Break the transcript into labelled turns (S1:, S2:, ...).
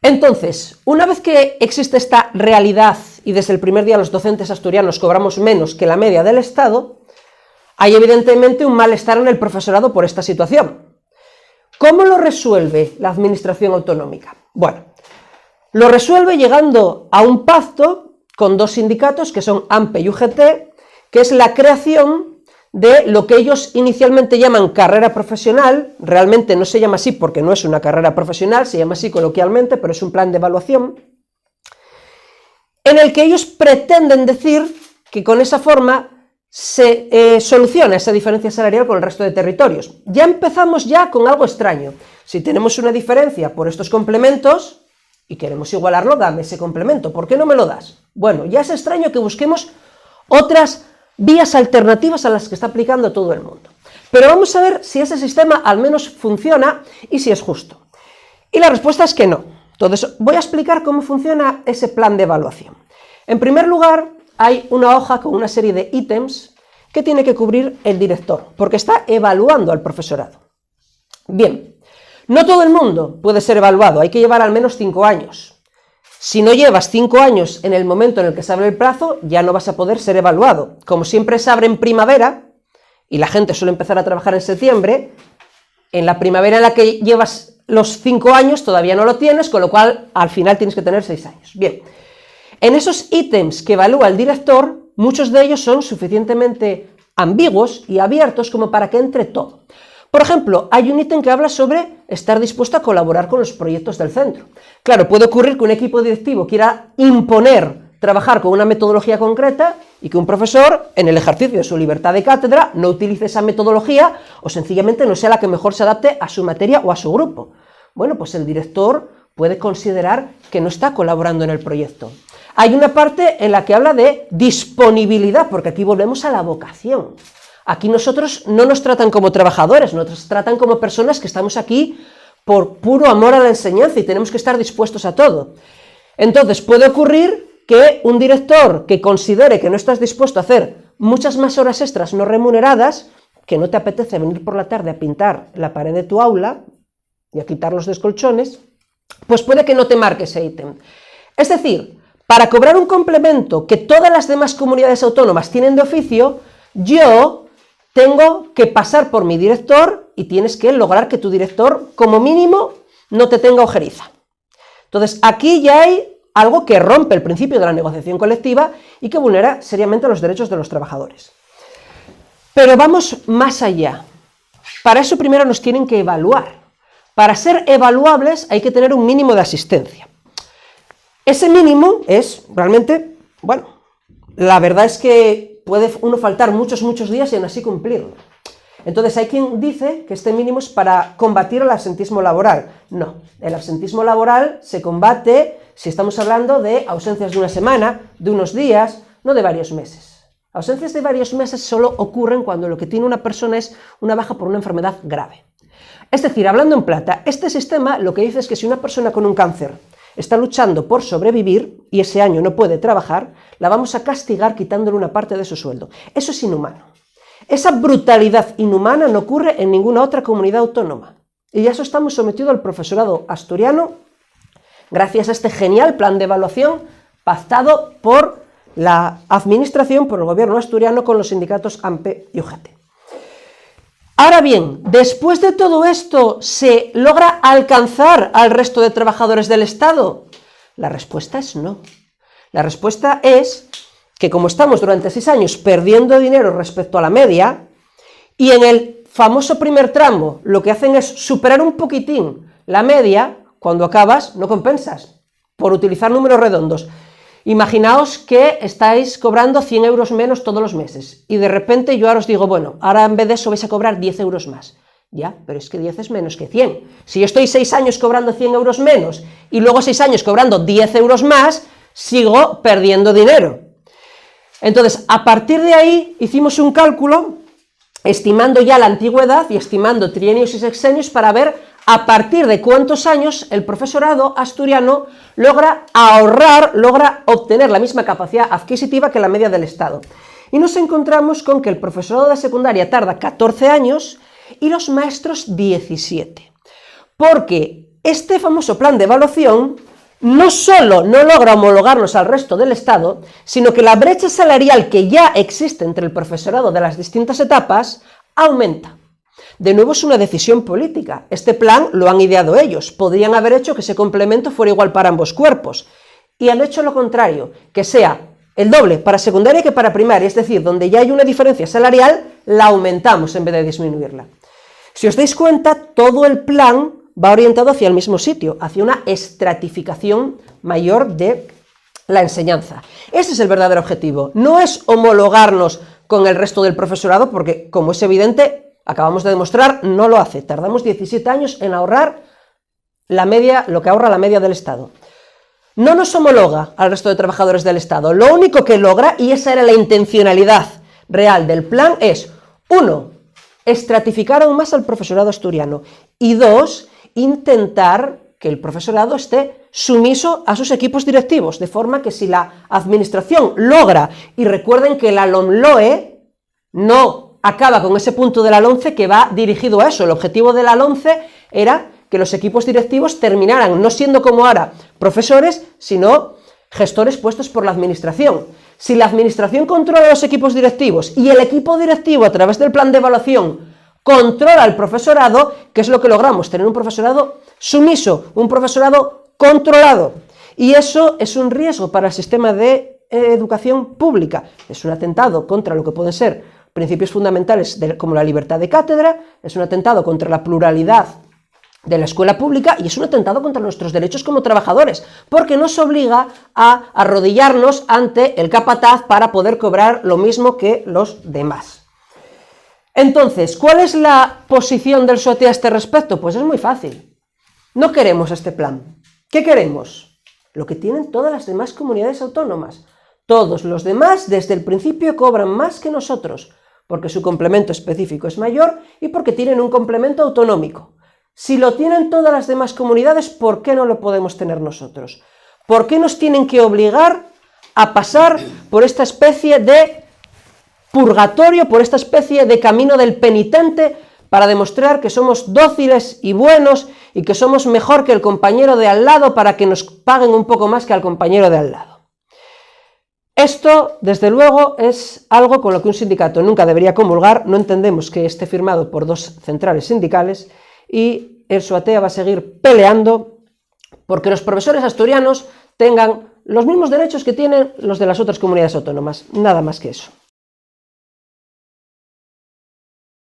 S1: Entonces, una vez que existe esta realidad y desde el primer día los docentes asturianos cobramos menos que la media del Estado, hay evidentemente un malestar en el profesorado por esta situación. ¿Cómo lo resuelve la administración autonómica? Bueno, lo resuelve llegando a un pacto con dos sindicatos que son AMPE y UGT, que es la creación de lo que ellos inicialmente llaman carrera profesional. Realmente no se llama así porque no es una carrera profesional, se llama así coloquialmente, pero es un plan de evaluación, en el que ellos pretenden decir que con esa forma se soluciona esa diferencia salarial con el resto de territorios. Ya empezamos ya con algo extraño. Si tenemos una diferencia por estos complementos y queremos igualarlo, dame ese complemento. ¿Por qué no me lo das? Bueno, ya es extraño que busquemos otras vías alternativas a las que está aplicando todo el mundo. Pero vamos a ver si ese sistema al menos funciona y si es justo. Y la respuesta es que no. Entonces, voy a explicar cómo funciona ese plan de evaluación. En primer lugar, hay una hoja con una serie de ítems que tiene que cubrir el director, porque está evaluando al profesorado. Bien, no todo el mundo puede ser evaluado, hay que llevar al menos 5 años. Si no llevas 5 años en el momento en el que se abre el plazo, ya no vas a poder ser evaluado. Como siempre se abre en primavera, y la gente suele empezar a trabajar en septiembre, en la primavera en la que llevas los 5 años todavía no lo tienes, con lo cual al final tienes que tener 6 años. Bien. En esos ítems que evalúa el director, muchos de ellos son suficientemente ambiguos y abiertos como para que entre todo. Por ejemplo, hay un ítem que habla sobre estar dispuesto a colaborar con los proyectos del centro. Claro, puede ocurrir que un equipo directivo quiera imponer trabajar con una metodología concreta y que un profesor, en el ejercicio de su libertad de cátedra, no utilice esa metodología o sencillamente no sea la que mejor se adapte a su materia o a su grupo. Bueno, pues el director puede considerar que no está colaborando en el proyecto. Hay una parte en la que habla de disponibilidad, porque aquí volvemos a la vocación. Aquí nosotros no nos tratan como trabajadores, nos tratan como personas que estamos aquí por puro amor a la enseñanza y tenemos que estar dispuestos a todo. Entonces puede ocurrir que un director que considere que no estás dispuesto a hacer muchas más horas extras no remuneradas, que no te apetece venir por la tarde a pintar la pared de tu aula y a quitar los descolchones, pues puede que no te marque ese ítem. Es decir, para cobrar un complemento que todas las demás comunidades autónomas tienen de oficio, yo tengo que pasar por mi director y tienes que lograr que tu director, como mínimo, no te tenga ojeriza. Entonces, aquí ya hay algo que rompe el principio de la negociación colectiva y que vulnera seriamente los derechos de los trabajadores. Pero vamos más allá. Para eso primero nos tienen que evaluar. Para ser evaluables hay que tener un mínimo de asistencia. Ese mínimo es realmente, bueno, la verdad es que puede uno faltar muchos días y aún así cumplirlo. Entonces hay quien dice que este mínimo es para combatir el absentismo laboral. No, el absentismo laboral se combate si estamos hablando de ausencias de una semana, de unos días, no de varios meses. Ausencias de varios meses solo ocurren cuando lo que tiene una persona es una baja por una enfermedad grave. Es decir, hablando en plata, este sistema lo que dice es que si una persona con un cáncer está luchando por sobrevivir y ese año no puede trabajar, la vamos a castigar quitándole una parte de su sueldo. Eso es inhumano. Esa brutalidad inhumana no ocurre en ninguna otra comunidad autónoma. Y a eso estamos sometidos al profesorado asturiano, gracias a este genial plan de evaluación pactado por la administración, por el gobierno asturiano, con los sindicatos AMPE y UGT. Ahora bien, después de todo esto, ¿se logra alcanzar al resto de trabajadores del Estado? La respuesta es no. La respuesta es que como estamos durante 6 años perdiendo dinero respecto a la media, y en el famoso primer tramo lo que hacen es superar un poquitín la media, cuando acabas no compensas, por utilizar números redondos. Imaginaos que estáis cobrando 100 euros menos todos los meses y de repente yo ahora os digo, bueno, ahora en vez de eso vais a cobrar 10 euros más. Ya, pero es que 10 es menos que 100. Si yo estoy 6 años cobrando 100 euros menos y luego 6 años cobrando 10 euros más, sigo perdiendo dinero. Entonces, a partir de ahí hicimos un cálculo estimando ya la antigüedad y estimando trienios y sexenios para ver a partir de cuántos años el profesorado asturiano logra ahorrar, logra obtener la misma capacidad adquisitiva que la media del Estado. Y nos encontramos con que el profesorado de secundaria tarda 14 años y los maestros 17. Porque este famoso plan de evaluación no solo no logra homologarnos al resto del Estado, sino que la brecha salarial que ya existe entre el profesorado de las distintas etapas aumenta. De nuevo es una decisión política. Este plan lo han ideado ellos. Podrían haber hecho que ese complemento fuera igual para ambos cuerpos. Y han hecho lo contrario, que sea el doble para secundaria que para primaria, es decir, donde ya hay una diferencia salarial, la aumentamos en vez de disminuirla. Si os dais cuenta, todo el plan va orientado hacia el mismo sitio, hacia una estratificación mayor de la enseñanza. Ese es el verdadero objetivo. No es homologarnos con el resto del profesorado, porque, como es evidente, acabamos de demostrar, no lo hace. Tardamos 17 años en ahorrar la media, lo que ahorra la media del Estado. No nos homologa al resto de trabajadores del Estado. Lo único que logra, y esa era la intencionalidad real del plan, es, 1, estratificar aún más al profesorado asturiano, y 2, intentar que el profesorado esté sumiso a sus equipos directivos, de forma que si la administración logra, y recuerden que la LOMLOE no acaba con ese punto de la LOMCE que va dirigido a eso, el objetivo de la LOMCE era que los equipos directivos terminaran no siendo como ahora profesores, sino gestores puestos por la administración. Si la administración controla los equipos directivos y el equipo directivo a través del plan de evaluación controla el profesorado, ¿qué es lo que logramos? Tener un profesorado sumiso, un profesorado controlado. Y eso es un riesgo para el sistema de educación pública. Es un atentado contra lo que pueden ser principios fundamentales como la libertad de cátedra, es un atentado contra la pluralidad de la escuela pública y es un atentado contra nuestros derechos como trabajadores, porque nos obliga a arrodillarnos ante el capataz para poder cobrar lo mismo que los demás. Entonces, ¿cuál es la posición del SOATE a este respecto? Pues es muy fácil. No queremos este plan. ¿Qué queremos? Lo que tienen todas las demás comunidades autónomas. Todos los demás desde el principio cobran más que nosotros, porque su complemento específico es mayor y porque tienen un complemento autonómico. Si lo tienen todas las demás comunidades, ¿por qué no lo podemos tener nosotros? ¿Por qué nos tienen que obligar a pasar por esta especie de purgatorio, por esta especie de camino del penitente para demostrar que somos dóciles y buenos y que somos mejor que el compañero de al lado para que nos paguen un poco más que al compañero de al lado? Esto, desde luego, es algo con lo que un sindicato nunca debería comulgar. No entendemos que esté firmado por dos centrales sindicales y el SOATEA va a seguir peleando porque los profesores asturianos tengan los mismos derechos que tienen los de las otras comunidades autónomas. Nada más que eso.